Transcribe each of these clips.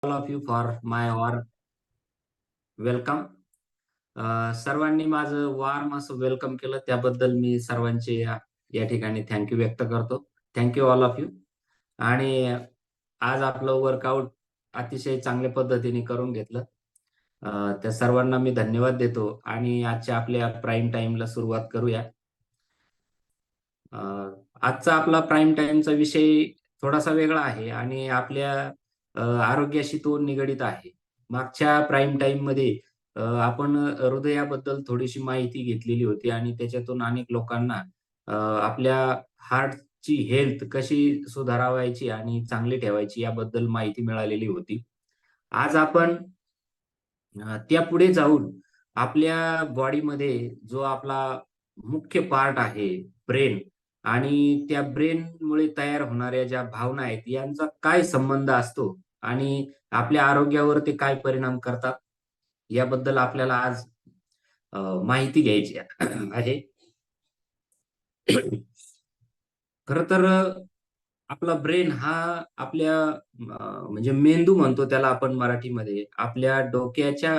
All of you for my war welcome. सर्वांनी माझं warm असं वेलकम केलं त्याबद्दल मी सर्वांचे या ठिकाणी थँक्यू व्यक्त करतो. Thank you all of you. आणि आज आपलं वर्कआउट अतिशय चांगल्या पद्धतीने करून घेतलं. त्या सर्वांना मी धन्यवाद देतो आणि आजच्या आपल्या प्राईम टाइमला सुरुवात करूया. आजचा आपला प्राईम टाइमचा विषय थोडासा वेगळा आहे आणि आपल्या आरोग्याशी तो निगडीत आहे. मागच्या प्राईम टाइम मध्ये आपण हृदयाबद्दल थोडीशी माहिती घेतलेली होती आणि त्याच्यातून अनेक लोकांना आपल्या हार्टची हेल्थ कशी सुधारावायची आणि चांगली ठेवायची याबद्दल माहिती मिळालेली होती. आज आपण त्यापुढे जाऊन आपल्या बॉडीमध्ये जो आपला मुख्य पार्ट आहे, ब्रेन, आणि त्या ब्रेनमुळे तयार होणाऱ्या ज्या भावना आहेत, यांचा काय संबंध असतो आणि आपल्या आरोग्यावर ते काय परिणाम करतात, याबद्दल आपल्याला आज माहिती घ्यायची आहे. खरं तर आपला ब्रेन हा आपल्या म्हणजे मेंदू म्हणतो त्याला आपण मराठीमध्ये. आपल्या डोक्याच्या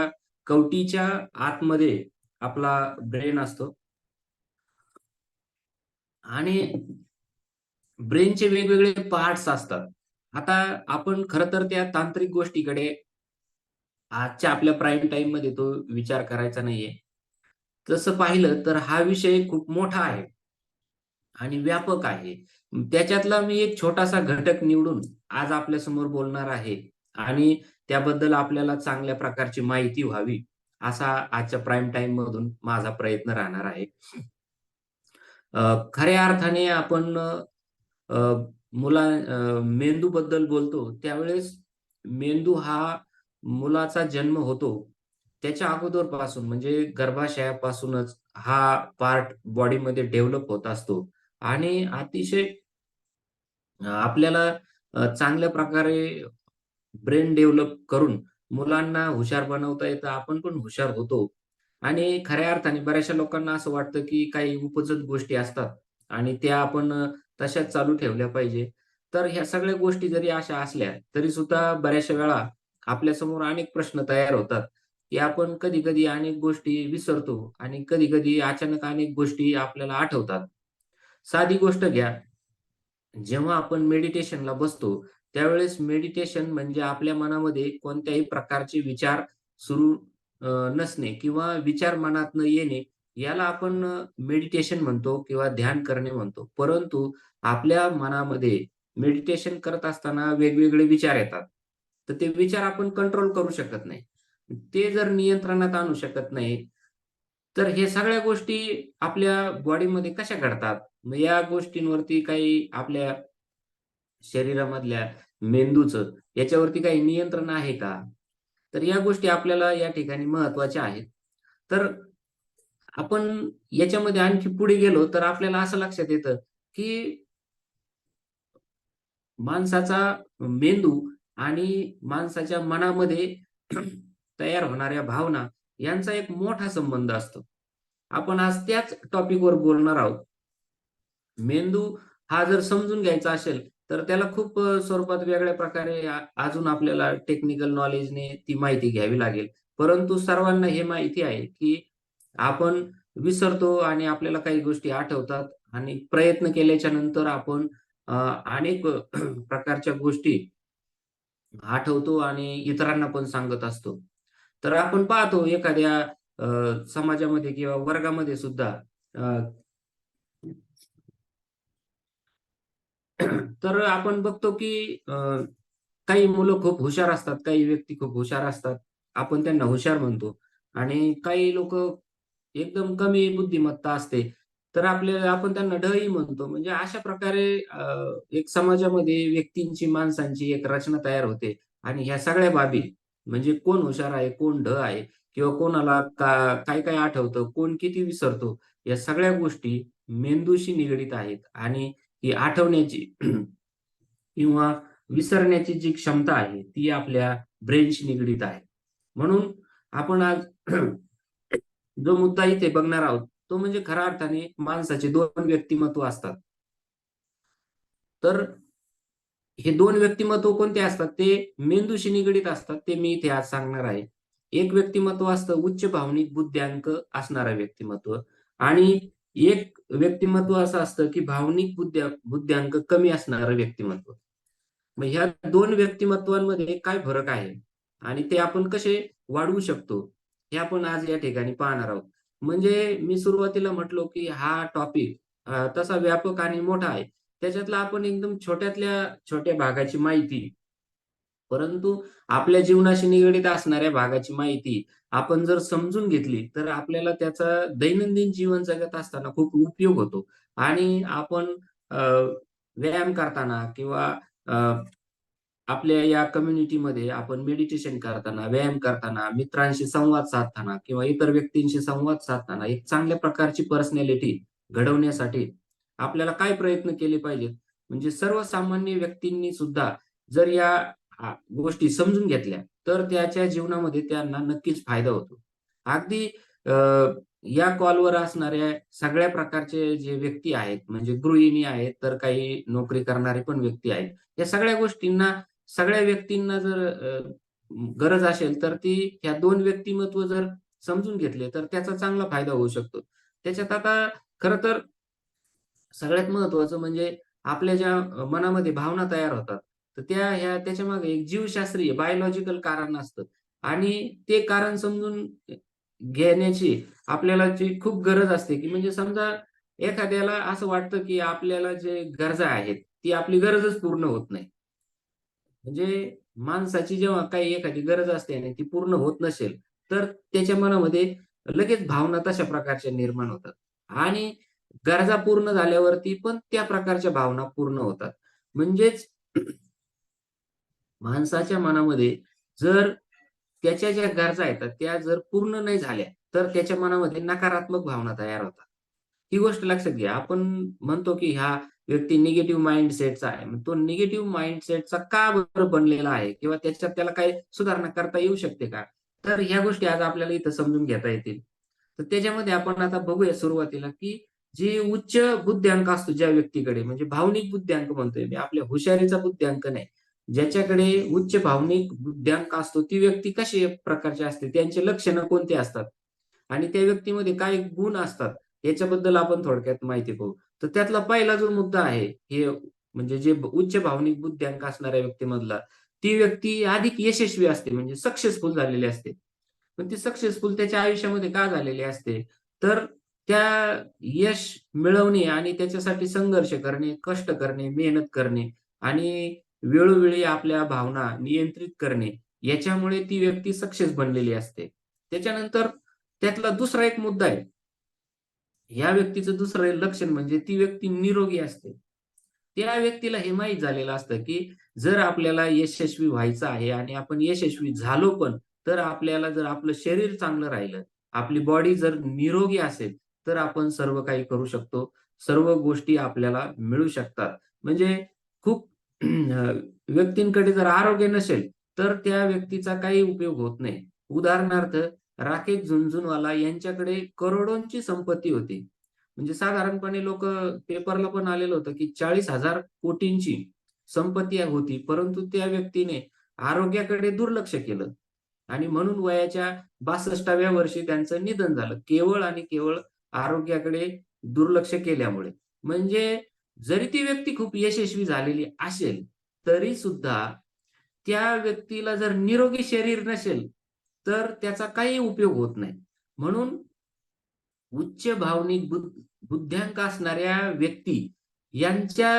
कवटीच्या आतमध्ये आपला ब्रेन असतो आणि ब्रेनचे वेगवेगळे पार्ट्स असतात. आता आपण खरं तर त्या तांत्रिक गोष्टीकडे आजच्या आपल्या प्राईम टाईम मध्ये तो विचार करायचा नाहीये. तसं पाहिलं तर हा विषय खूप मोठा आहे आणि व्यापक आहे. त्याच्यातला मी एक छोटासा घटक निवडून आज आपल्यासमोर बोलणार आहे आणि त्याबद्दल आपल्याला चांगल्या प्रकारची माहिती व्हावी, असा आजच्या प्राईम टाईम मधून माझा प्रयत्न राहणार आहे. खऱ्या अर्थाने आपण अ, मेंदूबद्दल बोलतो, त्यावेळेस मेंदू हा मुलाचा जन्म होतो, त्याच्या अगोदरपासून म्हणजे गर्भाशयापासूनच हा पार्ट बॉडीमध्ये डेव्हलप होत असतो आणि अतिशय आपल्याला चांगल्या प्रकारे ब्रेन डेव्हलप करून मुलांना हुशार बनवता येतं. आपण पण हुशार होतो आणि खऱ्या अर्थाने बऱ्याचशा लोकांना असं वाटतं, की काही उपजत गोष्टी असतात आणि त्या आपण तशाच चालू ठेवल्या पाहिजे. तर ह्या सगळ्या गोष्टी जरी अशा असल्या, तरी सुद्धा बऱ्याचशा वेळा आपल्यासमोर अनेक प्रश्न तयार होतात, की आपण कधी-कधी अनेक गोष्टी विसरतो आणि कधी-कधी अचानक अनेक गोष्टी आपल्याला आठवतात. साधी गोष्ट घ्या, जेव्हा आपण मेडिटेशनला बसतो, त्यावेळेस मेडिटेशन म्हणजे आपल्या मनामध्ये कोणत्याही प्रकारचे विचार सुरू नसणे किंवा विचार मनात न येणे, याला आपण मेडिटेशन म्हणतो किंवा ध्यान करणे म्हणतो. परंतु आपल्या मनामध्ये मेडिटेशन करत असताना वेगवेगळे विचार येतात. तर ते विचार आपण कंट्रोल करू शकत नाही. ते जर नियंत्रणात आणू शकत नाही, तर हे सगळ्या गोष्टी आपल्या बॉडीमध्ये कशा घडतात? मग या गोष्टींवरती काही आपल्या शरीरामधल्या मेंदूचं याच्यावरती काही नियंत्रण आहे का? तर या गोष्टी आपल्याला या ठिकाणी महत्त्वाच्या आहेत. तर आपण याच्यामध्ये आणखी पुढे गेलो तर आपल्याला असं लक्षात येतं, की माणसाचा मेंदू आणि माणसाच्या मनामध्ये तयार होणाऱ्या भावना यांचा एक मोठा संबंध असतो. आपण आज त्याच टॉपिकवर बोलणार आहोत. मेंदू हा जर समजून घ्यायचा असेल, तर त्याला खूप स्वरूपात वेगळ्या प्रकारे अजून आपल्याला टेक्निकल नॉलेजने ती माहिती घ्यावी लागेल. परंतु सर्वांना हे माहिती आहे, की आपण विसरतो आणि आपल्याला काही गोष्टी आठवतात आणि प्रयत्न केल्याच्या नंतर आपण अनेक प्रकारच्या गोष्टी आठवतो आणि इतरांना पण सांगत असतो. तर आपण पाहतो एखाद्या समाजामध्ये किंवा वर्गामध्ये सुद्धा अ, तर आपण बघतो की काही मुलं खूप हुशार असतात, काही व्यक्ती खूप हुशार असतात. आपण त्यांना हुशार म्हणतो आणि काही लोकं एकदम कमी बुद्धिमत्ता असते, तर आपण त्यांना ढ म्हणतो. म्हणजे अशा प्रकारे एक समाजामध्ये व्यक्तींची, माणसांची एक रचना तयार होते आणि ह्या सगळ्या बाबी म्हणजे कोण हुशार आहे, कोण ढ आहे किंवा कोणाला काय-काय आठवतं, कोण किती विसरतो, या सगळ्या गोष्टी मेंदूशी निगडीत आहेत आणि ही आठवण्याची किंवा विसरण्याची जी क्षमता आहे, ती आपल्या ब्रेनशी निगडीत आहे. म्हणून आपण आज जो मुद्दा इथे बघणार आहोत, तो म्हणजे खऱ्या अर्थाने माणसाचे 2 व्यक्तिमत्व असतात. तर हे दोन व्यक्तिमत्व कोणते असतात ते मेंदूशी निगडीत असतात, ते मी इथे आज सांगणार आहे. एक व्यक्तिमत्व असतं उच्च भावनिक बुद्ध्यांक असणारं व्यक्तिमत्व आणि एक व्यक्तिमत्व असं असतं की भावनिक बुद्ध्यांक कमी असणारं व्यक्तिमत्व. मग ह्या दोन व्यक्तिमत्वांमध्ये काय फरक आहे आणि ते आपण कसे वाढवू शकतो, हे आपण आज या ठिकाणी पाहणार आहोत. म्हणजे मी सुरुवातीला म्हटलो की हा टॉपिक तसा व्यापक आणि मोठा आहे. त्याच्यातला आपण एकदम छोट्यातल्या छोट्या भागाची माहिती, परंतु आपल्या जीवनाशी निगडीत असणाऱ्या भागाची माहिती आपण जर समजून घेतली, तर आपल्याला त्याचा दैनंदिन जीवन जगत असताना खूप उपयोग होतो आणि आपण अ, व्यायाम करताना किंवा अ, आपल्या या कम्युनिटीमध्ये आपण मेडिटेशन करताना, व्यायाम करताना, मित्रांशी संवाद साधताना किंवा इतर व्यक्तींशी संवाद साधताना एक चांगल्या प्रकारची पर्सनॅलिटी घडवण्यासाठी आपल्याला काय प्रयत्न केले पाहिजेत? म्हणजे सर्वसामान्य व्यक्तींनी सुद्धा जर या गोष्टी समजून घेतल्या, तर त्याच्या जीवनामध्ये त्यांना नक्कीच फायदा होतो. अगदी अ, या कॉलवर असणाऱ्या सगळ्या प्रकारचे जे व्यक्ती आहेत, म्हणजे गृहिणी आहेत, तर काही नोकरी करणारे पण व्यक्ती आहेत. या सगळ्या गोष्टींना सगळ्या व्यक्तींना जर गरज असेल, तर ती ह्या 2 व्यक्तिमत्व जर समजून घेतले, तर त्याचा चांगला फायदा होऊ शकतो. त्याच्यात आता खरं तर सगळ्यात महत्त्वाचं म्हणजे आपल्या ज्या मनामध्ये भावना तयार होतात, तर त्याच्यामागे एक जीवशास्त्रीय बायोलॉजिकल कारण असतं आणि ते कारण समजून घेण्याची आपल्याला जी खूप गरज असते, की म्हणजे समजा एखाद्याला असं वाटतं, की आपल्याला जे गरजा आहेत, ती आपली गरजच पूर्ण होत नाही. म्हणजे माणसाची जेव्हा काही एखादी गरज असते आणि ती पूर्ण होत नसेल, तर त्याच्या मनामध्ये लगेच भावना तशा प्रकारच्या निर्माण होतात आणि गरजा पूर्ण झाल्यावरती पण त्या प्रकारच्या भावना पूर्ण होतात. म्हणजेच माणसाच्या मनामध्ये जर त्याच्या ज्या गरजा आहेत, त्या जर पूर्ण नाही झाल्या, तर त्याच्या मनामध्ये नकारात्मक भावना तयार होतात. ही गोष्ट लक्षात घ्या. आपण म्हणतो, की हा व्यक्ती निगेटिव्ह माइंडसेटचा आहे. मग तो निगेटिव्ह माइंडसेटचा का बरं बनलेला आहे? किंवा त्याच्यात त्याला काही सुधारणा करता येऊ शकते का? तर ह्या गोष्टी आज आपल्याला इथं समजून घेता येतील. तर त्याच्यामध्ये आपण आता बघूया सुरुवातीला, की जे उच्च बुद्ध्यांक असतो ज्या व्यक्तीकडे, म्हणजे भावनिक बुद्ध्यांक म्हणतोय मी, आपल्या हुशारीचा बुद्ध्यांक नाही. ज्याच्याकडे उच्च भावनिक बुद्ध्यांक असतो, ती व्यक्ती कशी प्रकारची असते? त्यांची लक्षणं कोणती असतात? आणि त्या व्यक्तीमध्ये काय गुण असतात? याच्याबद्दल आपण थोडक्यात माहिती पाहू. तर त्यातला पहिला जो मुद्दा आहे, हे म्हणजे जे उच्च भावनिक बुद्ध्यांक असणाऱ्या व्यक्तीमधला, ती व्यक्ती अधिक यशस्वी असते, म्हणजे सक्सेसफुल झालेली असते. पण ती सक्सेसफुल त्याच्या आयुष्यामध्ये का झालेली असते? तर त्या यश मिळवणे आणि त्याच्यासाठी संघर्ष करणे, कष्ट करणे, मेहनत करणे आणि वेळोवेळी आपल्या भावना नियंत्रित करणे, याच्यामुळे ती व्यक्ती सक्सेस बनलेली असते. त्याच्यानंतर त्यातला दुसरा एक मुद्दा आहे. या व्यक्तीचं दुसरं लक्षण म्हणजे ती व्यक्ती निरोगी असते. त्या व्यक्तीला हे माहीत झालेलं असतं, की जर आपल्याला यशस्वी व्हायचं आहे आणि आपण यशस्वी झालो पण, तर आपल्याला जर आपलं शरीर चांगलं राहिलं, आपली बॉडी जर निरोगी असेल, तर आपण सर्व काही करू शकतो. सर्व गोष्टी आपल्याला मिळू शकतात. म्हणजे खूप व्यक्तींकडे जर आरोग्य नसेल, तर त्या व्यक्तीचा काही उपयोग होत नाही. उदाहरणार्थ राकेश झुनझुनवाला यांच्याकडे करोडोंची संपत्ती होती. म्हणजे साधारणपणे पेपरला पण आलेलं होतं, की 40,000 कोटींची संपत्ती होती. परंतु त्या व्यक्तीने आरोग्याकडे दुर्लक्ष केलं आणि म्हणून वयाच्या 62व्या वर्षी त्यांचं निधन झालं. केवळ आणि केवळ आरोग्याकडे दुर्लक्ष केल्यामुळे. म्हणजे जरी ती व्यक्ती खूप यशस्वी झालेली असेल, तरी सुद्धा त्या व्यक्तीला जर निरोगी शरीर नसेल, तर त्याचा काही उपयोग होत नाही. म्हणून उच्च भावनिक बुद्ध्यांक असणाऱ्या व्यक्ती यांच्या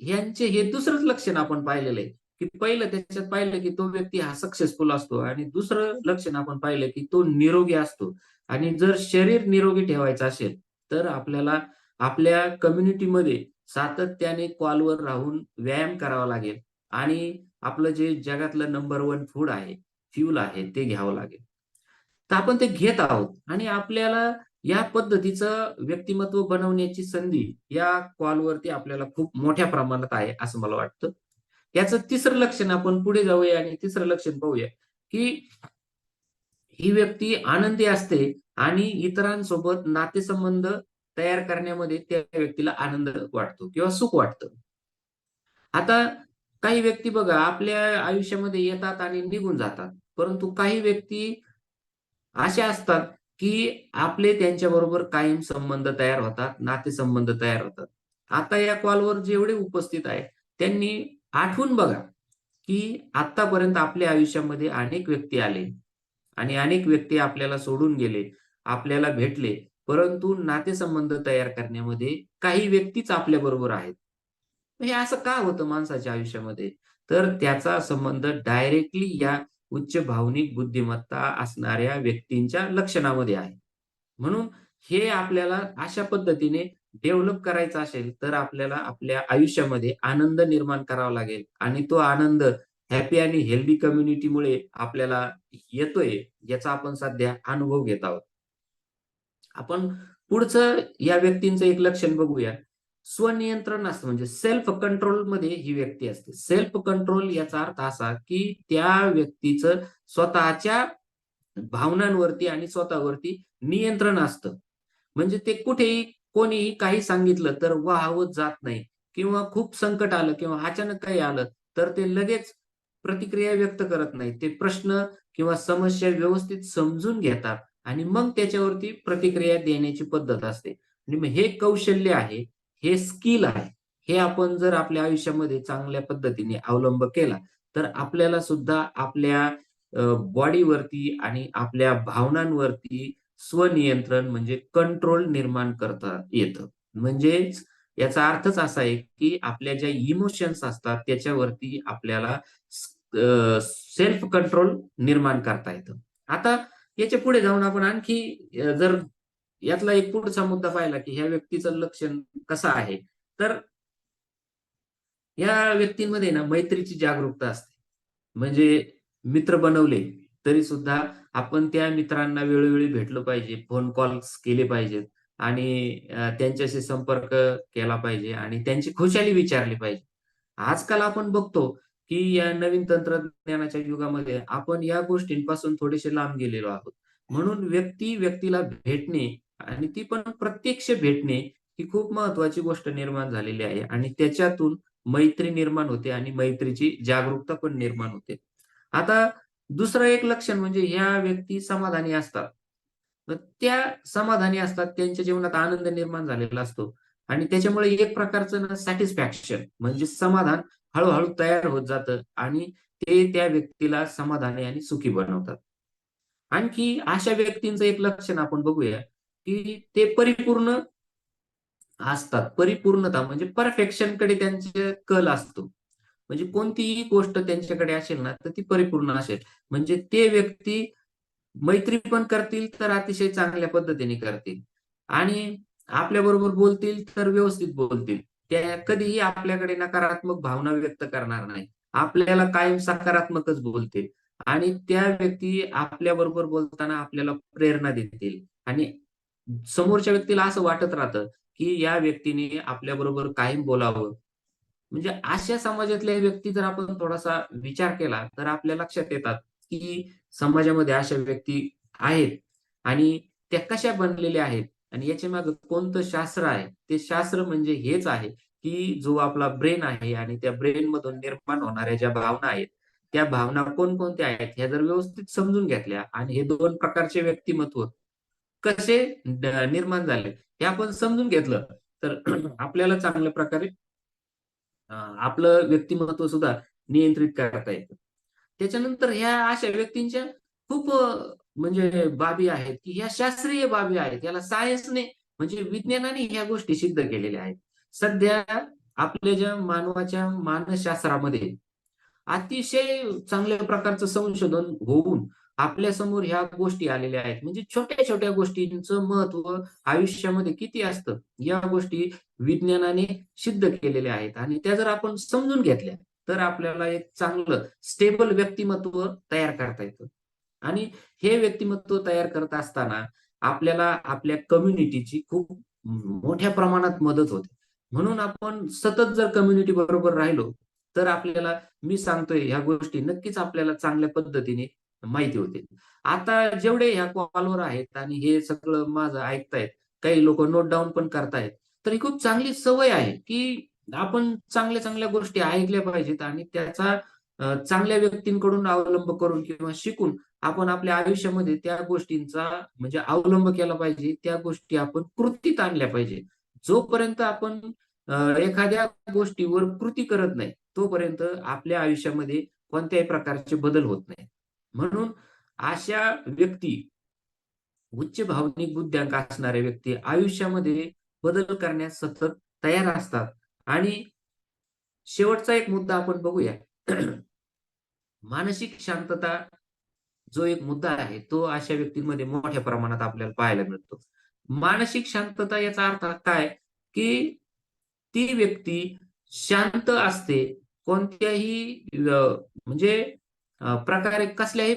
यांचे हे दुसरंच लक्षण आपण पाहिलेलं आहे, की पहिलं त्याच्यात पाहिलं, की तो व्यक्ती हा सक्सेसफुल असतो आणि दुसरं लक्षण आपण पाहिलं, की तो निरोगी असतो आणि जर शरीर निरोगी ठेवायचं असेल, तर आपल्याला आपल्या कम्युनिटीमध्ये सातत्याने कॉलवर राहून व्यायाम करावा लागेल आणि आपलं जे जगातलं नंबर 1 फूड आहे, फ्यूल आहे, ते घ्यावं लागेल. तर आपण ते घेत आहोत आणि आपल्याला या पद्धतीचं व्यक्तिमत्व बनवण्याची संधी या कॉलवरती आपल्याला खूप मोठ्या प्रमाणात आहे, असं मला वाटतं. याचं तिसरं लक्षण आपण पुढे जाऊया आणि तिसरं लक्षण पाहूया, की ही व्यक्ती आनंदी असते आणि इतरांसोबत नातेसंबंध तयार करण्यामध्ये त्या व्यक्तीला आनंद वाटतो किंवा सुख वाटतं. आता काही व्यक्ती बघा आपल्या आयुष्यामध्ये येतात आणि निघून जातात. परंतु काही व्यक्ती अशा असतात, की आपले त्यांच्याबरोबर कायम संबंध तयार होतात, नातेसंबंध तयार होतात. आता या कॉलवर जेवढे उपस्थित आहेत, त्यांनी आठवून बघा, की आत्तापर्यंत आपल्या आयुष्यामध्ये अनेक व्यक्ती आले आणि अनेक व्यक्ती आपल्याला सोडून गेले, आपल्याला भेटले. परंतु नातेसंबंध तयार करण्यामध्ये काही व्यक्तीच आपल्याबरोबर आहेत. हे असं का होतं माणसाच्या आयुष्यामध्ये? तर त्याचा संबंध डायरेक्टली या उच्च भावनिक बुद्धिमत्ता असणाऱ्या व्यक्तींच्या लक्षणामध्ये आहे. म्हणून हे आपल्याला अशा पद्धतीने डेव्हलप करायचं असेल, तर आपल्याला आपल्या आयुष्यामध्ये आनंद निर्माण करावा लागेल आणि तो आनंद हॅपी आणि हेल्दी कम्युनिटीमुळे आपल्याला येतोय, याचा आपण सध्या अनुभव घेत आहोत. आपण पुढचं या व्यक्तींचं एक लक्षण बघूया. स्वनियंत्रण असतं म्हणजे सेल्फ कंट्रोलमध्ये ही व्यक्ती असते. सेल्फ कंट्रोल याचा अर्थ असा, की त्या व्यक्तीचं स्वतःच्या भावनांवरती आणि स्वतःवरती नियंत्रण असतं. म्हणजे ते कुठेही कोणीही काही सांगितलं तर वाहवत जात नाही किंवा खूप संकट आलं किंवा अचानक काही आलं, तर ते लगेच प्रतिक्रिया व्यक्त करत नाहीत. ते प्रश्न किंवा समस्या व्यवस्थित समजून घेतात आणि मग त्याच्यावरती प्रतिक्रिया देण्याची पद्धत असते. आणि मग हे कौशल्य आहे, हे स्किल आहे. हे आपण जर आपल्या आयुष्यामध्ये चांगल्या पद्धतीने अवलंब केला, तर आपल्याला सुद्धा आपल्या बॉडीवरती आणि आपल्या भावनांवरती स्वनियंत्रण म्हणजे कंट्रोल निर्माण करता येतं. म्हणजेच याचा अर्थच असा आहे, की आपल्या ज्या इमोशन्स असतात त्याच्यावरती आपल्याला सेल्फ कंट्रोल निर्माण करता येतं. आता याच्या पुढे जाऊन आपण आणखी जर यातला एक पुढचा मुद्दा पाहिला, की ह्या व्यक्तीचं लक्षण कसं आहे, तर या व्यक्तींमध्ये ना मैत्रीची जागरूकता असते. म्हणजे मित्र बनवले, तरी सुद्धा आपण त्या मित्रांना वेळोवेळी भेटलो पाहिजे, फोन कॉल्स केले पाहिजेत आणि त्यांच्याशी संपर्क केला पाहिजे आणि त्यांची खुशाली विचारली पाहिजे. आजकाल आपण बघतो, की या नवीन तंत्रज्ञानाच्या युगामध्ये आपण या गोष्टींपासून थोडेसे लांब गेलेलो आहोत. म्हणून व्यक्ती व्यक्तीला भेटणे आणि ती पण प्रत्यक्ष भेटणे ही खूप महत्त्वाची गोष्ट निर्माण झालेली आहे आणि त्याच्यातून मैत्री निर्माण होते आणि मैत्रीची जागरूकता पण निर्माण होते. आता दुसरं एक लक्षण म्हणजे ह्या व्यक्ती समाधानी असतात. तर त्या समाधानी असतात, त्यांच्या जीवनात आनंद निर्माण झालेला असतो आणि त्याच्यामुळे एक प्रकारचं ना सॅटिस्फॅक्शन म्हणजे समाधान हळू तयार होत जातं आणि ते त्या व्यक्तीला समाधानी आणि सुखी बनवतात. आणखी अशा व्यक्तींचं एक लक्षण आपण बघूया, की ते परिपूर्ण असतात. परिपूर्णता म्हणजे परफेक्शनकडे त्यांचे कल असतो. म्हणजे कोणतीही गोष्ट त्यांच्याकडे असेल ना, तर ती परिपूर्ण असेल. म्हणजे ते व्यक्ती मैत्री पण करतील, तर अतिशय चांगल्या पद्धतीने करतील आणि आपल्याबरोबर बोलतील, तर व्यवस्थित बोलतील. त्या कधीही आपल्याकडे नकारात्मक भावना व्यक्त करणार नाही. आपल्याला कायम सकारात्मकच बोलतील आणि त्या व्यक्ती आपल्याबरोबर बोलताना आपल्याला प्रेरणा देतील आणि समोरच्या व्यक्तीला असं वाटत राहतं, की या व्यक्तीने आपल्याबरोबर कायम बोलावं. म्हणजे अशा समाजातल्या व्यक्ती जर आपण थोडासा विचार केला, तर आपल्या लक्षात येतात, की समाजामध्ये अशा व्यक्ती आहेत आणि त्या कशा बनलेल्या आहेत आणि याच्यामागे कोणतं शास्त्र आहे. ते शास्त्र म्हणजे हेच आहे, की जो आपला ब्रेन आहे आणि त्या ब्रेनमधून निर्माण होणाऱ्या ज्या भावना आहेत, त्या भावना कोणकोणत्या आहेत, ह्या जर व्यवस्थित समजून घेतल्या आणि हे 2 प्रकारचे व्यक्तिमत्व कसे निर्माण झाले, हे आपण समजून घेतलं, तर आपल्याला चांगल्या प्रकारे आपलं व्यक्तिमत्व सुद्धा नियंत्रित करता येतं. त्याच्यानंतर ह्या अशा व्यक्तींच्या खूप म्हणजे बाबी आहेत, की ह्या शास्त्रीय बाबी आहेत. याला सायन्सने म्हणजे विज्ञानाने ह्या गोष्टी सिद्ध केलेल्या आहेत. सध्या आपल्या ज्या मानवाच्या मानसशास्त्रामध्ये अतिशय चांगल्या प्रकारचं संशोधन होऊन आपल्यासमोर ह्या गोष्टी आलेल्या आहेत. म्हणजे छोट्या-छोट्या गोष्टींचं महत्त्व आयुष्यामध्ये किती असतं, या गोष्टी विज्ञानाने सिद्ध केलेल्या आहेत आणि त्या जर आपण समजून घेतल्या, तर आपल्याला एक चांगलं स्टेबल व्यक्तिमत्व तयार करता येतं. आणि हे व्यक्तिमत्व तयार करत असताना आपल्याला आपल्या कम्युनिटीची खूप मोठ्या प्रमाणात मदत होते. म्हणून आपण सतत जर कम्युनिटी बरोबर राहिलो, तर आपल्याला मी सांगतोय ह्या गोष्टी नक्कीच आपल्याला चांगल्या पद्धतीने माहिती होतील. आता जेवढे ह्या कॉलवर आहेत आणि हे सगळं माझं ऐकतायत, काही लोकं नोट डाउन पण करतायत. तर ही खूप चांगली सवय आहे, की आपण चांगल्या-चांगल्या गोष्टी ऐकल्या पाहिजेत आणि त्याचा चांगल्या व्यक्तींकडून अवलंब करून किंवा शिकून आपण आपल्या आयुष्यामध्ये त्या गोष्टींचा म्हणजे अवलंब केला पाहिजे. त्या गोष्टी आपण कृतीत आणल्या पाहिजे. जोपर्यंत आपण एखाद्या गोष्टीवर कृती करत नाही, तोपर्यंत आपल्या आयुष्यामध्ये कोणत्याही प्रकारचे बदल होत नाहीत. म्हणून अशा व्यक्ती, उच्च भावनिक बुद्ध्यांक असणाऱ्या व्यक्ती आयुष्यामध्ये बदल करण्यास सतत तयार असतात आणि शेवटचा एक मुद्दा आपण बघूया. मानसिक शांतता जो एक मुद्दा आहे, तो अशा व्यक्तींमध्ये मोठ्या प्रमाणात आपल्याला पाहायला मिळतो. मानसिक शांतता याचा अर्थ काय, की ती व्यक्ती शांत असते. कोणत्याही म्हणजे प्रकारे कसल्याही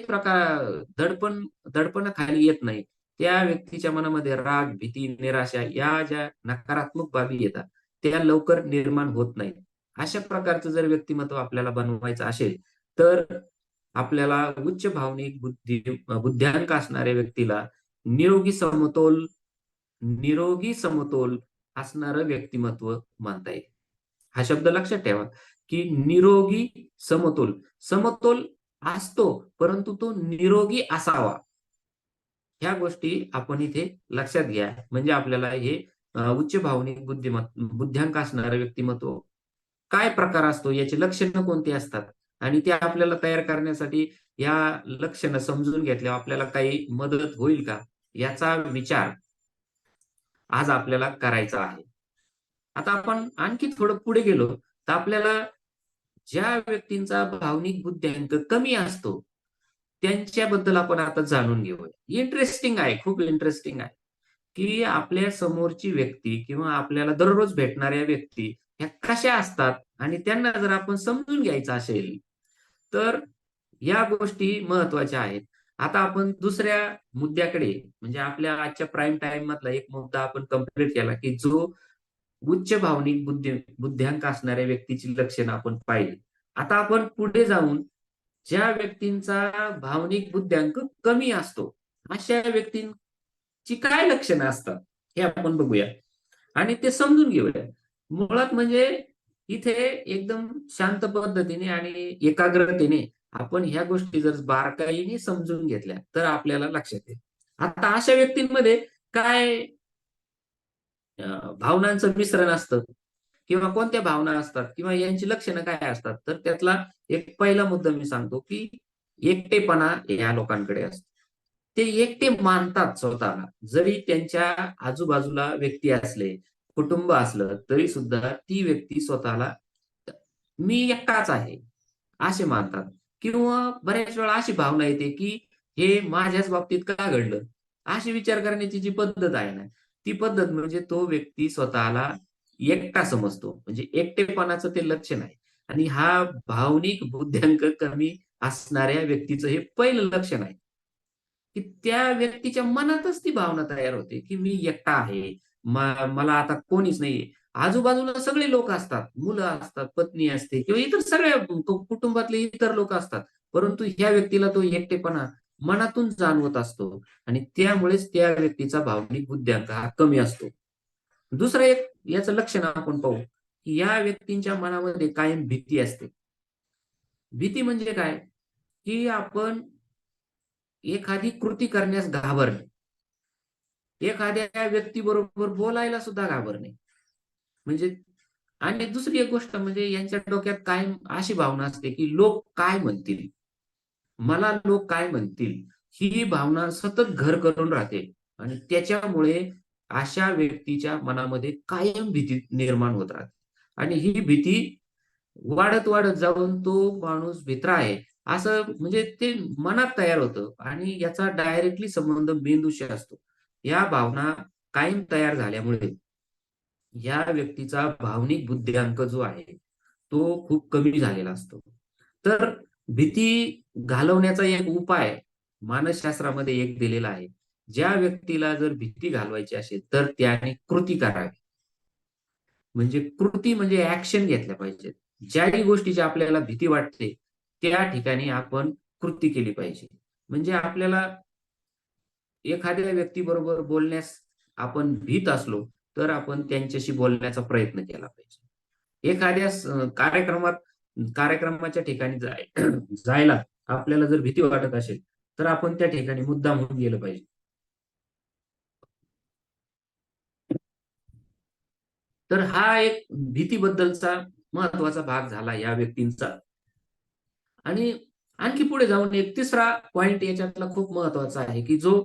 दडपणाखाली येत नाही. त्या व्यक्तीच्या मनामध्ये राग, भीती, निराशा या ज्या नकारात्मक बाबी येतात, त्या लवकर निर्माण होत नाहीत. अशा प्रकारचं जर व्यक्तिमत्व आपल्याला बनवायचं असेल, तर आपल्याला उच्च भावनिक बुद्ध्यांक असणाऱ्या व्यक्तीला निरोगी समतोल निरोगी समतोल असणारं व्यक्तिमत्व मानता येईल. हा शब्द लक्षात ठेवा, की निरोगी समतोल. समतोल असतो, परंतु तो निरोगी असावा. ह्या गोष्टी आपण इथे लक्षात घ्या. म्हणजे आपल्याला हे उच्च भावनिक बुद्ध्यांक असणारं व्यक्तिमत्व काय प्रकार असतो, याची लक्षणं कोणती असतात आणि ते आपल्याला तयार करण्यासाठी या लक्षणं समजून घेतल्यावर आपल्याला काही मदत होईल का? याचा विचार आज आपल्याला करायचा आहे. आता आपण आणखी थोडं पुढे गेलो, तर आपल्याला ज्या व्यक्तींचा भावनिक बुद्ध्यांक कमी असतो, त्यांच्याबद्दल आपण आता जाणून घेऊया. इंटरेस्टिंग आहे, खूप इंटरेस्टिंग आहे, की आपल्या समोरची व्यक्ती किंवा आपल्याला दररोज भेटणाऱ्या व्यक्ती ह्या कशा असतात आणि त्यांना जर आपण समजून घ्यायचं असेल, तर या गोष्टी महत्त्वाच्या आहेत. आता आपण दुसऱ्या मुद्द्याकडे म्हणजे आपल्या आजच्या प्राईम टाईम मधला एक मुद्दा आपण कंप्लीट केला, की जो उच्च भावनिक बुद्ध्यांक असणाऱ्या व्यक्तीची लक्षणं आपण पाहिली. आता आपण पुढे जाऊन ज्या व्यक्तींचा भावनिक बुद्ध्यांक कमी असतो, अशा व्यक्तींची काय लक्षणं असतात, हे आपण बघूया आणि ते समजून घेऊया. मुळात म्हणजे इथे एकदम शांत पद्धतीने आणि एकाग्रतेने आपण ह्या गोष्टी जर बारकाईने समजून घेतल्या, तर आपल्याला लक्षात येईल. आता अशा व्यक्तींमध्ये काय भावनांचं मिश्रण असतं किंवा कोणत्या भावना असतात किंवा यांची लक्षणं काय असतात, तर त्यातला एक पहिला मुद्दा मी सांगतो, की एकटेपणा या लोकांकडे असतो. ते एकटे मानतात स्वतःला. जरी त्यांच्या आजूबाजूला व्यक्ती असले, कुटुंब असलं, तरी सुद्धा ती व्यक्ती स्वतःला मी एकटाच आहे, असे मानतात किंवा बऱ्याच वेळा अशी भावना येते, की हे माझ्याच बाबतीत का घडलं? अशी विचार करण्याची जी पद्धत आहे ना, ती पद्धत म्हणजे तो व्यक्ती स्वतःला एकटा समजतो. म्हणजे एकटेपणाचं ते लक्षण आहे आणि हा भावनिक बुद्ध्यांक कमी असणाऱ्या व्यक्तीचं हे पहिलं लक्षण आहे. की त्या व्यक्तीच्या मनातच ती भावना तयार होते, की मी एकटा आहे. मला आता कोणीच नाहीये. आजूबाजूला सगळे लोक असतात. मुलं असतात, पत्नी असते किंवा इतर सगळ्या कुटुंबातले इतर लोक असतात. परंतु ह्या व्यक्तीला तो एकटेपणा मनातून जाणवत असतो आणि त्यामुळेच त्या व्यक्तीचा भावनिक बुद्ध्यांक हा कमी असतो. दुसरं एक याचं लक्षण आपण पाहू, की या व्यक्तींच्या मनामध्ये कायम भीती असते. भीती म्हणजे काय? की आपण एखादी कृती करण्यास घाबरणे. एखाद्या व्यक्तीबरोबर बोलायला सुद्धा घाबरणे. म्हणजे आणि दुसरी एक गोष्ट म्हणजे यांच्या डोक्यात कायम अशी भावना असते, की लोक काय म्हणतील? मला लोक काय म्हणतील? ही भावना सतत घर करून राहते आणि त्याच्यामुळे अशा व्यक्तीच्या मनामध्ये कायम भीती निर्माण होत राहते आणि ही भीती वाढत जाऊन तो माणूस भित्रा आहे, असं म्हणजे ते मनात तयार होतं आणि याचा डायरेक्टली संबंध मेंदूशी असतो. या भावना कायम तयार झाल्यामुळे या व्यक्तीचा भावनिक बुद्ध्यांक जो आहे, तो खूप कमी झालेला असतो. तर भीती घालवण्याचा एक उपाय मानसशास्त्रामध्ये एक दिलेला आहे. ज्या व्यक्तीला जर भीती घालवायची असेल, तर त्याने कृती करावी. म्हणजे कृती म्हणजे ॲक्शन घेतल्या पाहिजेत. ज्याही गोष्टीची आपल्याला भीती वाटते, त्या ठिकाणी आपण कृती केली पाहिजे. म्हणजे आपल्याला एखाद्या व्यक्तीबरोबर बोलण्यास आपण भीत असलो, तर आपण त्यांच्याशी बोलण्याचा प्रयत्न केला पाहिजे. एखाद्या कार्यक्रमाच्या ठिकाणी जायला आपल्याला जर भीती वाटत असेल, तर आपण त्या ठिकाणी मुद्दामहून गेलं पाहिजे. तर हा एक भीतीबद्दलचा महत्वाचा भाग झाला या व्यक्तींचा. आणि आणखी पुढे जाऊन एक तिसरा पॉइंट याच्यातला खूप महत्वाचा आहे, की जो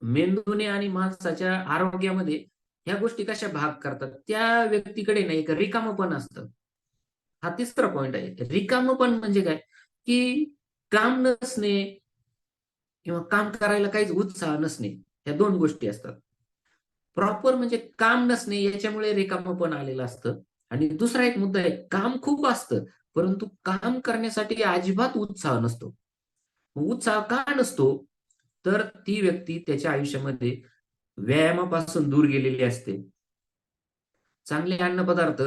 मेंदूने आणि माणसाच्या आरोग्यामध्ये ह्या गोष्टी कशा भाग करतात, त्या व्यक्तीकडे नाही एक रिकामंपण असतं. हा तिसरा पॉइंट आहे. रिकामंपण म्हणजे काय, की काम नसणे किंवा काम करायला काहीच उत्साह नसणे, ह्या 2 गोष्टी असतात. प्रॉपर म्हणजे काम नसणे याच्यामुळे रिकामंपण आलेलं असतं. आणि दुसरा एक मुद्दा आहे, काम खूप असतं, परंतु काम करण्यासाठी अजिबात उत्साह नसतो. मग उत्साह का नसतो? तर ती व्यक्ती त्याच्या आयुष्यामध्ये व्यायामापासून दूर गेलेली असते. चांगले अन्नपदार्थ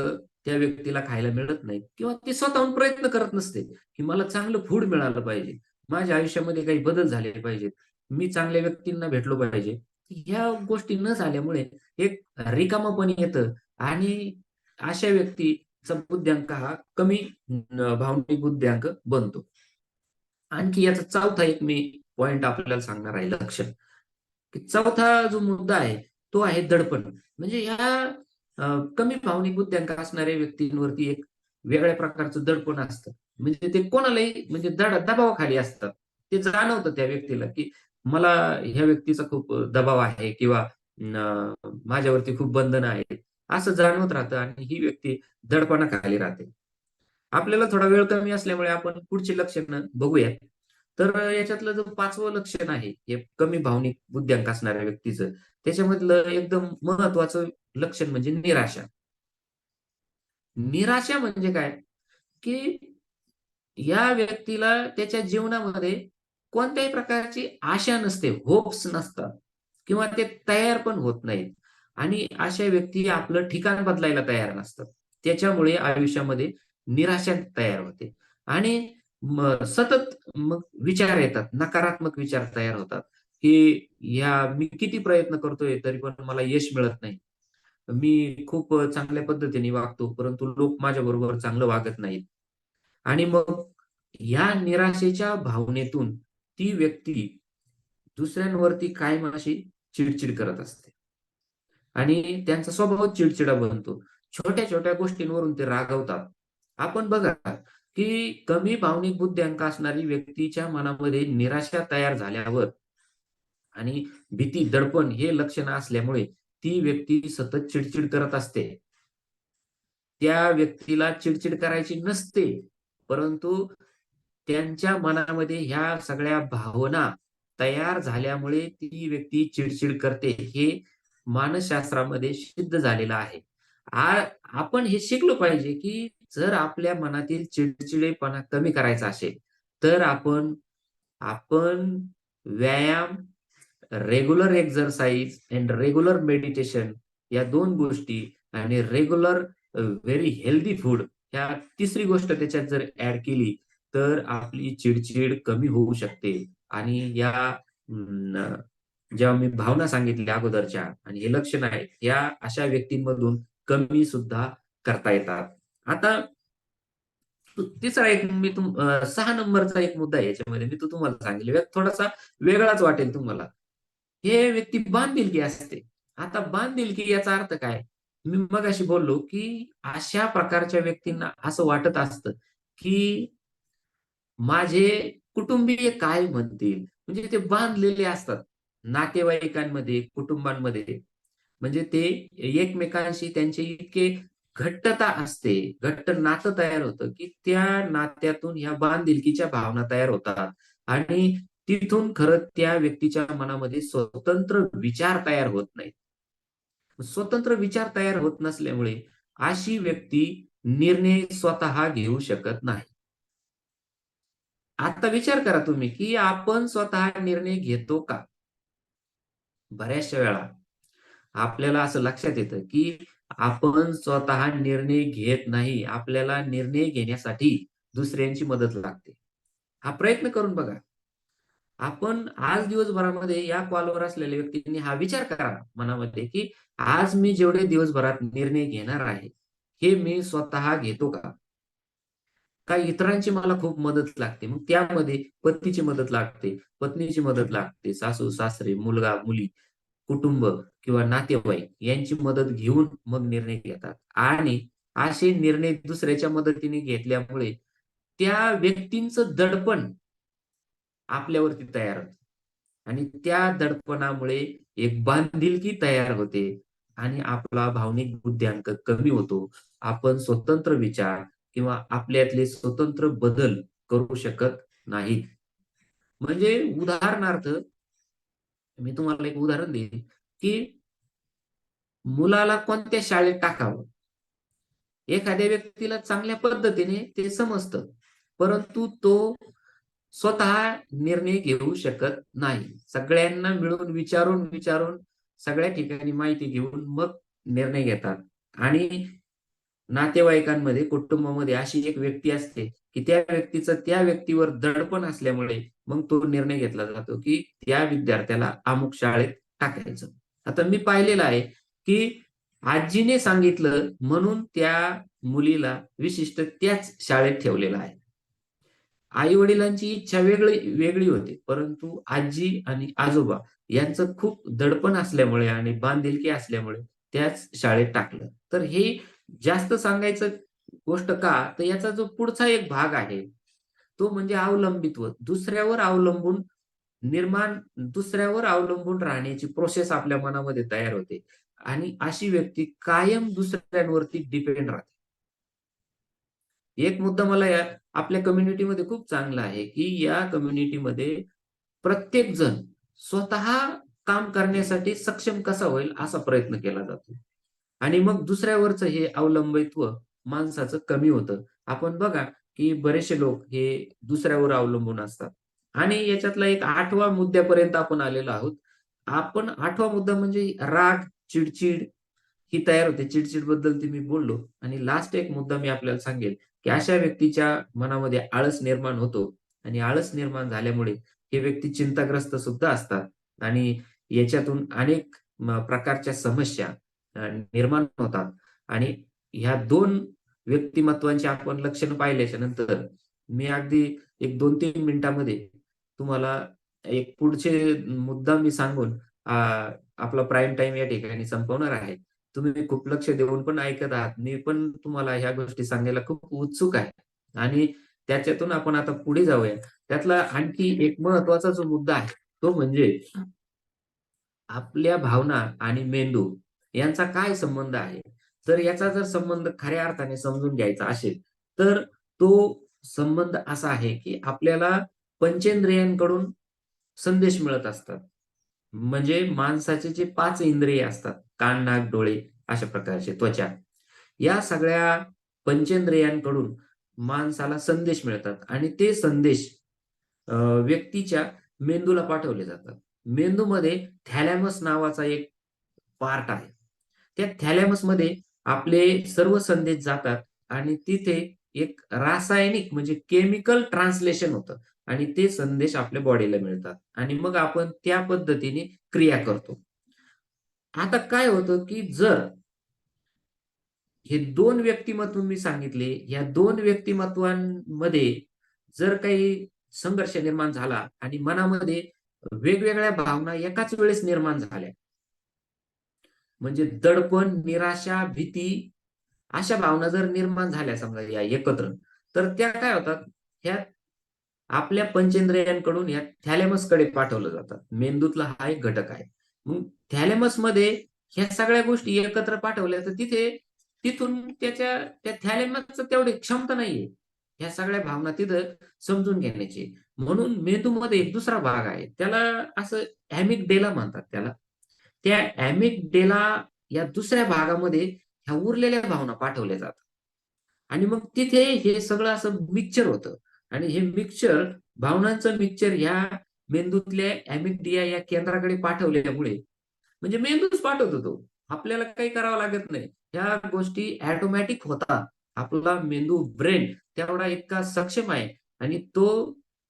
त्या व्यक्तीला खायला मिळत नाहीत किंवा ती स्वतःहून प्रयत्न करत नसते, की मला चांगलं फूड मिळालं पाहिजे. माझ्या आयुष्यामध्ये काही बदल झाले पाहिजेत. मी चांगल्या व्यक्तींना भेटलो पाहिजे. ह्या गोष्टी न झाल्यामुळे एक रिकामंपण येतं आणि अशा व्यक्तीचा बुद्ध्यांक हा कमी भावनिक बुद्ध्यांक बनतो. आणखी याचा चौथा एक मी पॉइंट आपल्याला सांगणार आहे लक्षण. की चौथा जो मुद्दा आहे, तो आहे दडपण. म्हणजे ह्या कमी भावनिक बुद्ध्यांक असणाऱ्या व्यक्तींवरती एक वेगळ्या प्रकारचं दडपण असतं. म्हणजे ते कोणालाही म्हणजे दबावाखाली असतात. ते जाणवतं त्या व्यक्तीला, की मला ह्या व्यक्तीचा खूप दबाव आहे किंवा माझ्यावरती खूप बंधनं आहेत. असं जाणवत राहतं आणि ही व्यक्ती दडपणाखाली राहते. आपल्याला थोडा वेळ कमी असल्यामुळे आपण पुढची लक्षणं बघूया. तर याच्यातलं जो 5वं लक्षण आहे, हे कमी भावनिक बुद्ध्यांक असणाऱ्या व्यक्तीचं, त्याच्यामधलं एकदम महत्वाचं लक्षण म्हणजे निराशा. निराशा म्हणजे काय, की या व्यक्तीला त्याच्या जीवनामध्ये कोणत्याही प्रकारची आशा नसते, होप्स नसतात किंवा ते तयार पण होत नाहीत आणि अशा व्यक्ती आपलं ठिकाण बदलायला तयार नसतात. त्याच्यामुळे आयुष्यामध्ये निराशा तयार होते आणि सतत मग विचार येतात, नकारात्मक विचार तयार होतात, की मी किती प्रयत्न करतोय तरी पण मला यश मिळत नाही. मी खूप चांगल्या पद्धतीने वागतो, परंतु लोक माझ्याबरोबर चांगलं वागत नाहीत. आणि मग या निराशेच्या भावनेतून ती व्यक्ती दुसऱ्यांवरती कायम अशी चिड करत असते आणि त्यांचा स्वभाव चिडचिडा बनतो. छोट्या-छोट्या गोष्टींवरून ते रागवतात. आपण बघा, की कमी भावनिक बुद्ध्यांक असणारी व्यक्तीच्या मनामध्ये निराशा तयार झाल्यावर आणि भीती, दडपण हे लक्षणं असल्यामुळे ती व्यक्ती सतत चिड करत असते. त्या व्यक्तीला चिड करायची नसते, परंतु त्यांच्या मनामध्ये ह्या सगळ्या भावना तयार झाल्यामुळे ती व्यक्ती चिड करते. हे मानसशास्त्रामध्ये सिद्ध झालेलं आहे. आपण हे शिकलो पाहिजे, की जर आपल्या मनातील चिडचिडेपणा कमी करायचा असेल, तर आपण आपण व्यायाम, regular exercise end regular meditation या 2 गोष्टी आणि रेग्युलर व्हेरी हेल्दी फूड ह्या तिसरी गोष्ट त्याच्यात जर ॲड केली, तर आपली चिड कमी होऊ शकते आणि जेव्हा मी भावना सांगितल्या अगोदरच्या आणि हे लक्षणं आहेत, या अशा व्यक्तींमधून कमी सुद्धा करता येतात. आता तिसरा एक 6 नंबरचा एक मुद्दा आहे याच्यामध्ये. मी तो तुम्हाला सांगेल. थोडासा वेगळाच वाटेल तुम्हाला. हे व्यक्ती बांधिलकी असते. आता बांधिलकी याचा अर्थ काय? मी मगाशी बोललो, की अशा प्रकारच्या व्यक्तींना असं वाटत असतं, की माझे कुटुंबीय काय म्हणतील? म्हणजे ते बांधलेले असतात. नातेवाईकांमध्ये, कुटुंबांमध्ये. म्हणजे ते एकमेकांशी त्यांचे इतके घट्टता असते, घट्ट नातं तयार होतं, की त्या नात्यातून ह्या बांधिलकीच्या भावना तयार होतात आणि तिथून खरं त्या व्यक्तीच्या मनामध्ये स्वतंत्र विचार तयार होत नाहीत. स्वतंत्र विचार तयार होत नसल्यामुळे अशी व्यक्ती निर्णय स्वतः घेऊ शकत नाही. आता विचार करा तुम्ही, की आपण स्वतः निर्णय घेतो का? बऱ्याचशा वेळा आपल्याला असं लक्षात येतं, की आपण स्वतः निर्णय घेत नाही. आपल्याला निर्णय घेण्यासाठी दुसऱ्यांची मदत लागते. हा प्रयत्न करून बघा. आपण आज दिवसभरामध्ये या कॉलवर असलेल्या व्यक्तींनी हा विचार करा मनामध्ये, की आज मी जेवढे दिवसभरात निर्णय घेणार आहे, हे मी स्वतः घेतो का? का इतरांची मला खूप मदत लागते. मग त्यामध्ये पतीची मदत लागते, पत्नीची मदत लागते, सासू-सासरे, मुलगा-मुली, कुटुंब किंवा नातेवाईक यांची मदत घेऊन मग निर्णय घेतात. आणि असे निर्णय दुसऱ्याच्या मदतीने घेतल्यामुळे त्या व्यक्तींचं दडपण आपल्यावरती तयार होतं. आणि त्या दडपणामुळे एक बांधिलकी तयार होते आणि आपला भावनिक बुद्ध्यांक कमी होतो. आपण स्वतंत्र विचार किंवा आपल्यातले स्वतंत्र बदल करू शकत नाहीत. म्हणजे उदाहरणार्थ मी तुम्हाला एक उदाहरण देईन, की मुलाला कोणत्या शाळेत टाकावं? एखाद्या व्यक्तीला चांगल्या पद्धतीने ते समजतं. परंतु तो स्वतः निर्णय घेऊ शकत नाही. सगळ्यांना मिळून विचारून सगळ्या ठिकाणी माहिती घेऊन मग निर्णय घेतात. आणि नातेवाईकांमध्ये, कुटुंबामध्ये अशी एक व्यक्ती असते, की त्या व्यक्तीचं त्या व्यक्तीवर दडपण असल्यामुळे मग तो निर्णय घेतला जातो, की त्या विद्यार्थ्याला अमुक शाळेत टाकायचं. आता मी पाहिलेलं आहे, की आजीने सांगितलं म्हणून त्या मुलीला विशिष्ट त्याच शाळेत ठेवलेलं आहे. आई-वडिलांची इच्छा वेगळी होती. परंतु आजी आणि आजोबा यांचं खूप दडपण असल्यामुळे आणि बांधिलकी असल्यामुळे त्याच शाळेत टाकलं. तर हे जास्त सांगायचं गोष्ट का? तर याचा जो पुढचा एक भाग आहे, तो म्हणजे अवलंबित्व. दुसऱ्यावर अवलंबून राहण्याची प्रोसेस आपल्या मनामध्ये तयार होते आणि अशी व्यक्ती कायम दुसऱ्यांवरती डिपेंड राहते. एक मुद्दा मला या आपल्या कम्युनिटीमध्ये खूप चांगला आहे, की या कम्युनिटीमध्ये प्रत्येक जण स्वतः काम करण्यासाठी सक्षम कसा होईल असा प्रयत्न केला जातो. आणि मग दुसऱ्यावरचं हे अवलंबित्व माणसाचं कमी होतं. आपण बघा, की बरेचसे लोक हे दुसऱ्यावर अवलंबून असतात. आणि याच्यातला एक 8वा मुद्द्यापर्यंत आपण आलेलो आहोत. 8वा मुद्दा म्हणजे राग, चिड ही तयार होते. चिड-चिडबद्दल ते मी बोललो आणि लास्ट एक मुद्दा मी आपल्याला सांगेल, की अशा व्यक्तीच्या मनामध्ये आळस निर्माण होतो आणि आळस निर्माण झाल्यामुळे हे व्यक्ती चिंताग्रस्त सुद्धा असतात आणि याच्यातून अनेक प्रकारच्या समस्या निर्माण होतात आणि ह्या 2 व्यक्तिमत्त्वांची आपण लक्षणं पाहिल्याच्या नंतर मी अगदी एक 2-3 मिनिटामध्ये तुम्हाला एक पुढचे मुद्दा मी सांगून आपला प्राईम टाईम या ठिकाणी संपवणार आहे. तुम्ही खूप लक्ष देऊन पण ऐकत आहात. मी पण तुम्हाला ह्या गोष्टी सांगायला खूप उत्सुक आहे आणि त्याच्यातून आपण आता पुढे जाऊया. त्यातला आणखी एक महत्त्वाचा जो मुद्दा आहे, तो म्हणजे आपल्या भावना आणि मेंदू यांचा काय संबंध आहे? जर याचा संबंध खऱ्या अर्थाने समजून घ्यायचा असेल, तर तो संबंध असा आहे, की आपल्याला पंचेंद्रियांकडून संदेश मिळत असतात. म्हणजे माणसाचे जे 5 इंद्रिय असतात, कान, नाक, डोळे अशा प्रकारचे, त्वचा. या सगळ्या पंचेंद्रियांकडून माणसाला संदेश मिळतात आणि ते संदेश अ, व्यक्तीच्या मेंदूला पाठवले जातात. मेंदूमध्ये थॅलॅमस नावाचा एक पार्ट आहे. त्या थॅलॅमसमध्ये आपले सर्व संदेश जातात आणि तिथे एक रासायनिक म्हणजे केमिकल ट्रान्सलेशन होतं आणि ते संदेश आपल्या बॉडीला मिळतात आणि मग आपण त्या पद्धतीने क्रिया करतो. आता काय होतं, की जर हे 2 व्यक्तिमत्व मी सांगितले, या 2 व्यक्तिमत्वांमध्ये जर काही संघर्ष निर्माण झाला आणि मनामध्ये वेगवेगळ्या भावना एकाच वेळेस निर्माण झाल्या, म्हणजे दडपण, निराशा, भीती अशा भावना जर निर्माण झाल्या समजा या एकत्र, तर त्या काय होतात, ह्या आपल्या पंचेंद्रियांकडून या थॅलॅमसकडे पाठवलं जातात. मेंदूतला हा एक घटक आहे. मग थॅलॅमसमध्ये ह्या सगळ्या गोष्टी एकत्र पाठवल्या तर तिथून त्या थॅलॅमसचं तेवढी क्षमता नाहीये. ह्या सगळ्या भावना तिथं समजून घेण्याची. म्हणून मेंदूमध्ये एक दुसरा भाग आहे. त्याला असं अॅमिगडेला म्हणतात त्याला. त्या अॅमिगडेला या दुसऱ्या भागामध्ये ह्या उरलेल्या भावना पाठवल्या जातात. आणि मग तिथे हे सगळं असं मिक्सचर होतं आणि हे मिक्सचर भावनांचं मिक्सचर ह्या मेंदूतल्या अॅमिगडिया या केंद्राकडे पाठवल्यामुळे म्हणजे मेंदूच पाठवतो तो. आपल्याला काही करावं लागत नाही. ह्या गोष्टी ऑटोमॅटिक होतात. आपला मेंदू, ब्रेन तेवढा इतका सक्षम आहे आणि तो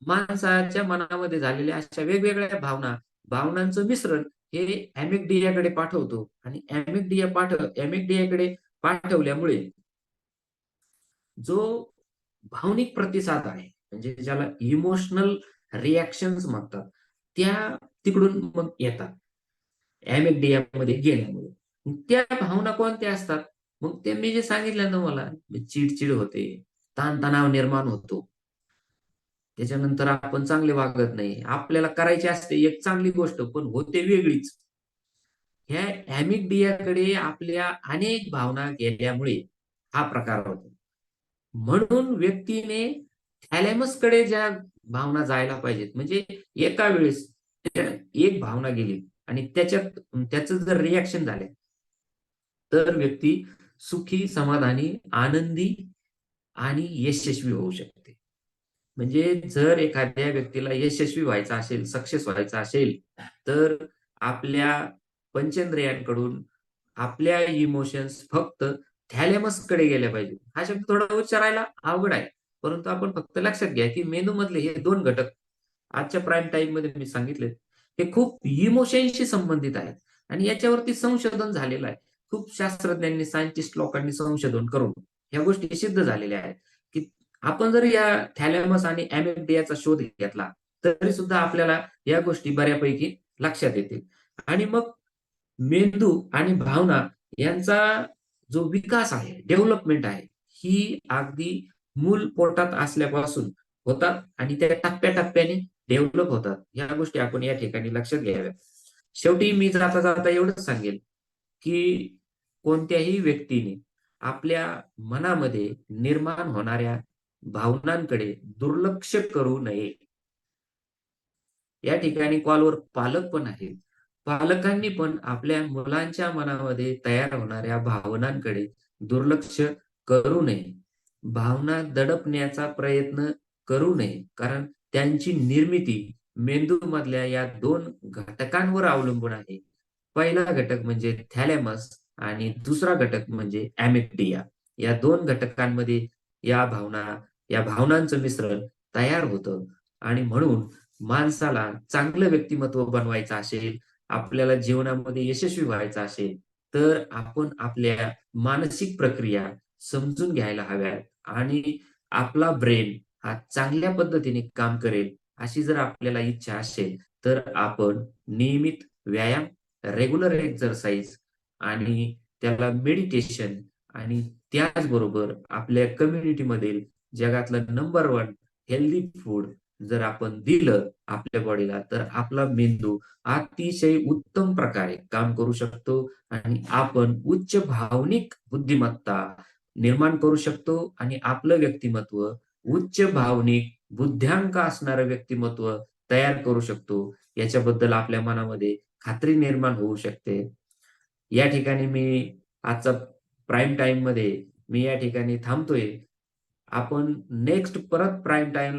माणसाच्या मनामध्ये झालेल्या अशा वेगवेगळ्या भावनांचं मिश्रण हे अॅमिगडियाकडे पाठवतो आणि अॅमिगडियाकडे पाठवल्यामुळे जो भावनिक प्रतिसाद आहे, म्हणजे ज्याला इमोशनल रिएक्शन्स म्हणतात, त्या तिकडून मग येतात. अॅमिगडालामध्ये गेल्यामुळे. मग त्या भावना कोणत्या असतात? मग ते मी जे सांगितलं ना तुम्हाला, चिड होते, ताणतणाव निर्माण होतो. त्याच्यानंतर आपण चांगले वागत नाही. आपल्याला करायची असते एक चांगली गोष्ट, पण होते वेगळीच. ह्या अॅमिगडालाकडे आपल्या अनेक भावना गेल्यामुळे हा प्रकार होतो. म्हणून व्यक्तीने थॅलॅमसकडे ज्या भावना जायला पाहिजेत, म्हणजे एका वेळेस एक भावना गेली आणि त्याचं जर रिएक्शन झाले, तर व्यक्ती सुखी, समाधानी, आनंदी आणि यशस्वी होऊ शकते. म्हणजे जर एखाद्या व्यक्तीला यशस्वी व्हायचं असेल, सक्सेस व्हायचं असेल, तर आपल्या पंचेंद्रियांकडून आपल्या इमोशन्स फक्त थॅलॅमसकडे गेल्या पाहिजेत. हा शब्द थोडा उच्चारायला अवघड आहे. परंतु आपण फक्त लक्षात घ्या, की मेंदूमधले हे 2 घटक आजच्या प्राईम टाईममध्ये मी सांगितलेत, हे खूप इमोशनशी संबंधित आहेत आणि याच्यावरती संशोधन झालेलं आहे. खूप शास्त्रज्ञांनी, सायंटिस्ट लोकांनी संशोधन करून ह्या गोष्टी सिद्ध झालेल्या आहेत, की आपण जर या थॅलॅमस आणि अॅमिगडालाचा शोध घेतला, तरी सुद्धा आपल्याला या गोष्टी बऱ्यापैकी लक्षात येतील. आणि मग मेंदू आणि भावना यांचा जो विकास आहे, डेव्हलपमेंट आहे, ही अगदी मूल पोटात असल्यापासून होतात आणि त्या टप्प्या-टप्प्याने डेव्हलप होतात. ह्या गोष्टी आपण या ठिकाणी लक्षात घ्याव्यात. शेवटी मी जाता-जाता एवढंच सांगेल, की कोणत्याही व्यक्तीने आपल्या मनामध्ये निर्माण होणाऱ्या भावनांकडे दुर्लक्ष करू नये. या ठिकाणी कॉलवर पालक पण आहेत. पालकांनी पण आपल्या मुलांच्या मनामध्ये तयार होणाऱ्या भावनांकडे दुर्लक्ष करू नये. भावना दडपण्याचा प्रयत्न करू नये. कारण त्यांची निर्मिती मेंदूमधल्या या 2 घटकांवर अवलंबून आहे. पहिला घटक म्हणजे थॅलॅमस आणि दुसरा घटक म्हणजे अॅमिगडाला. या 2 घटकांमध्ये या भावना, या भावनांचं मिश्रण तयार होतं आणि म्हणून माणसाला चांगलं व्यक्तिमत्व बनवायचं असेल, आपल्याला जीवनामध्ये यशस्वी व्हायचं असेल, तर आपण आपल्या मानसिक प्रक्रिया समजून घ्यायला हव्यात आणि आपला ब्रेन हा चांगल्या पद्धतीने काम करेल, अशी जर आपल्याला इच्छा असेल, तर आपण नियमित व्यायाम, रेग्युलर एक्सरसाइज आणि त्याला मेडिटेशन आणि त्याचबरोबर आपल्या कम्युनिटीमधील जगातलं नंबर 1 हेल्दी फूड जर आपण दिलं आपल्या बॉडीला, तर आपला मेंदू अतिशय उत्तम प्रकारे काम करू शकतो आणि आपण उच्च भावनिक बुद्धिमत्ता निर्माण करू शकतो आणि आपलं व्यक्तिमत्व उच्च भावनिक बुद्ध्यांक असणारं व्यक्तिमत्व तयार करू शकतो. याच्याबद्दल आपल्या मनामध्ये खात्री निर्माण होऊ शकते. या ठिकाणी मी आजचा प्राईम टाईममध्ये मी या ठिकाणी थांबतोय. आपण नेक्स्ट परत प्राईम टाईमला